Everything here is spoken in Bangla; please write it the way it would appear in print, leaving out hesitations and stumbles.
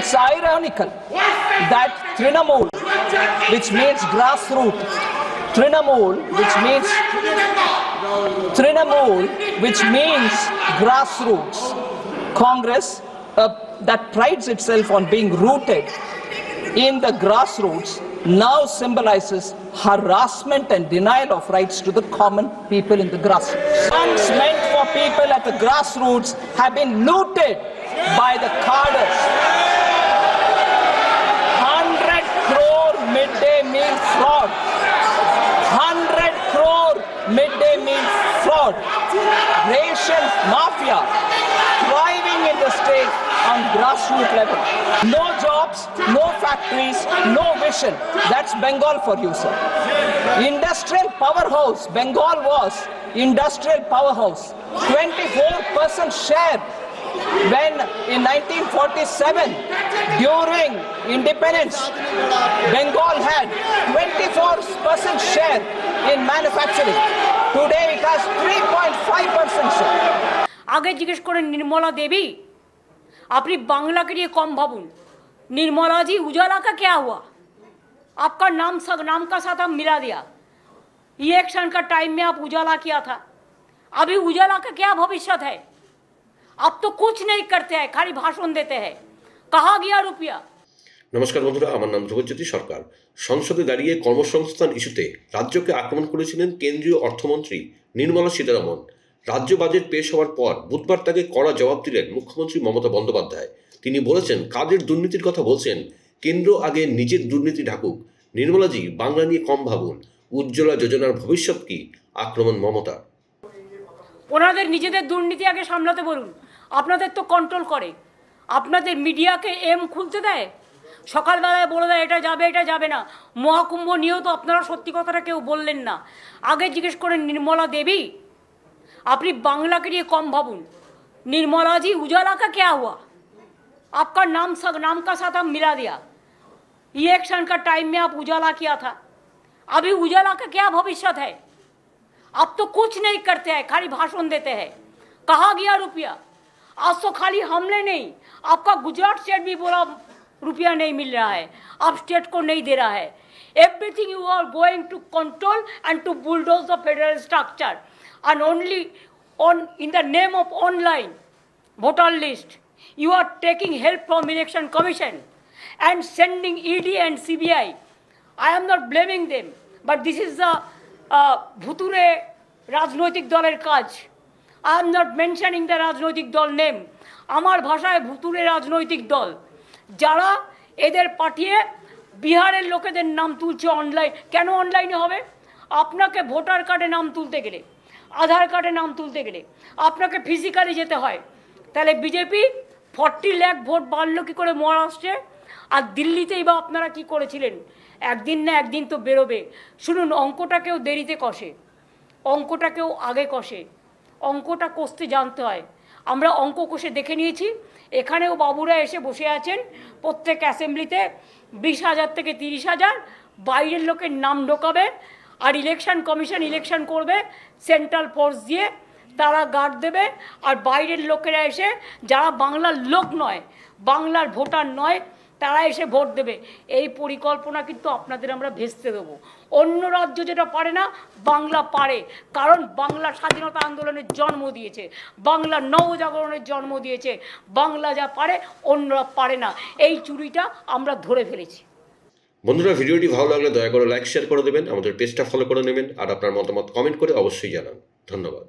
It's ironical that Trinamool, which means grassroots, Trinamool, which means grassroots, Congress that prides itself on being rooted in the grassroots now symbolizes harassment and denial of rights to the common people in the grassroots. Funds meant for people at the grassroots have been looted by the cadres. 100 crore midday meal fraud. 100 crore midday meal fraud. Racial mafia thriving in the state on grassroots level. No jobs, no factories, no vision. That's Bengal for you, sir. Industrial powerhouse. Bengal was industrial powerhouse. 24% share when in 1947, during independence, Bengal had 24% share in manufacturing. Today it has 3.5% share. आगे जिज्ञेस करें निर्मला देवी, अपनी बांग्ला के लिए कम भावुन। निर्मला जी, उजाला का क्या हुआ? आपका नाम का साथ हम मिला दिया। इलेक्शन का टाइम में आप उजाला किया था। अभी उजाला का क्या भविष्य है? आप तो कुछ नहीं करते हैं, खाली भाषण देते हैं। कहाँ गया रुपया? নমস্কার বন্ধুরা, আমার নাম ধ্রুবজ্যোতি সরকার। সংসদে দাঁড়িয়ে কর্মসংস্থান ইস্যুতে রাজ্যকে আক্রমণ করেছিলেন কেন্দ্রীয় অর্থমন্ত্রী নির্মলা সীতারমণ। রাজ্য বাজেট পেশ হওয়ার পর বুধবার তাকে কড়া জবাব দিলেন মুখ্যমন্ত্রী মমতা বন্দ্যোপাধ্যায়। তিনি বলেছেন, কাদের দুর্নীতির কথা বলছেন? কেন্দ্র আগে নিজের দুর্নীতি ঢাকুক। নির্মলাজি, বাংলা নিয়ে কম ভাবুন। উজ্জ্বলা যোজনার ভবিষ্যৎ কি? আক্রমণ মমতা। ওনাদের নিজেদের দুর্নীতি আগে সামলাতে বলুন। আপনাদের তো কন্ট্রোল করে। আপনাদের মিডিয়াকে এম খুলতে দেয়, সকালবেলায় বলে দেয় এটা যাবে না। মহাকুম্ভ নিয়েও তো আপনারা সত্যি কথাটা কেউ বললেন না। আগে জিজ্ঞেস করেন निर्मला देवी, अपनी बांग्ला के लिए कम भावुन। निर्मला जी, उजाला का क्या हुआ? आपका नाम का साथ हम मिला दिया। इलेक्शन का टाइम में आप उजाला किया था। अभी उजाला का क्या भविष्य है? आप तो कुछ नहीं करते हैं, खाली भाषण देते हैं। कहाँ गया रुपया? आज तो खाली हमले नहीं, आपका गुजरात स्टेट भी बोला रुपया नहीं मिल रहा है, आप स्टेट को नहीं दे रहा है। Everything you are going to control and to bulldoze the federal structure and only in the name of online voter list you are taking help from election commission and sending ED and CBI. I am not blaming them, but this is the bhuture rajnoitik doler kaj. I am not mentioning the rajnoitik dol name. আমার ভাষায় ভুতুরে রাজনৈতিক দল যারা এদের পাঠিয়ে বিহারের লোকেদের নাম তুলছে অনলাইন। কেন অনলাইনে হবে? আপনাকে ভোটার কার্ডে নাম তুলতে গেলে, আধার কার্ডে নাম তুলতে গেলে আপনাকে ফিজিক্যালি যেতে হয়। তাহলে বিজেপি 40 লাখ ভোট বাড়লো কী করে মহারাষ্ট্রে? আর দিল্লিতেই বা আপনারা কি করেছিলেন? একদিন না একদিন তো বেরোবে। শুনুন, অঙ্কটাকেও দেরিতে কষে, অঙ্কটাকেও আগে কষে। অঙ্কটা কষতে জানতে হয়। আমরা অঙ্ক কষে দেখে নিয়েছি। এখানেও বাবুরা এসে বসে আছেন প্রত্যেক অ্যাসেম্বলিতে 20,000 থেকে 30,000 বাইরের লোকের নাম ঢোকাবে। আর ইলেকশন কমিশন ইলেকশন করবে, সেন্ট্রাল ফোর্স দিয়ে তারা গার্ড দেবে। আর বাইরের লোকেরা এসে, যারা বাংলার লোক নয়, বাংলার ভোটার নয়, তারা এসে ভোট দেবে। এই পরিকল্পনা কিন্তু আপনাদের আমরা ভেস্তে দেবো। অন্য রাজ্য যেটা পারে না, বাংলা পারে। কারণ বাংলা স্বাধীনতা আন্দোলনের জন্ম দিয়েছে, বাংলা নবজাগরণের জন্ম দিয়েছে। বাংলা যা পারে অন্যরা পারে না। এই চুরিটা আমরা ধরে ফেলেছি। বন্ধুরা, ভিডিওটি ভালো লাগলে দয়া করে লাইক শেয়ার করে দেবেন, আমাদের পেজটা ফলো করে নেবেন, আর আপনার মতামত কমেন্ট করে অবশ্যই জানান। ধন্যবাদ।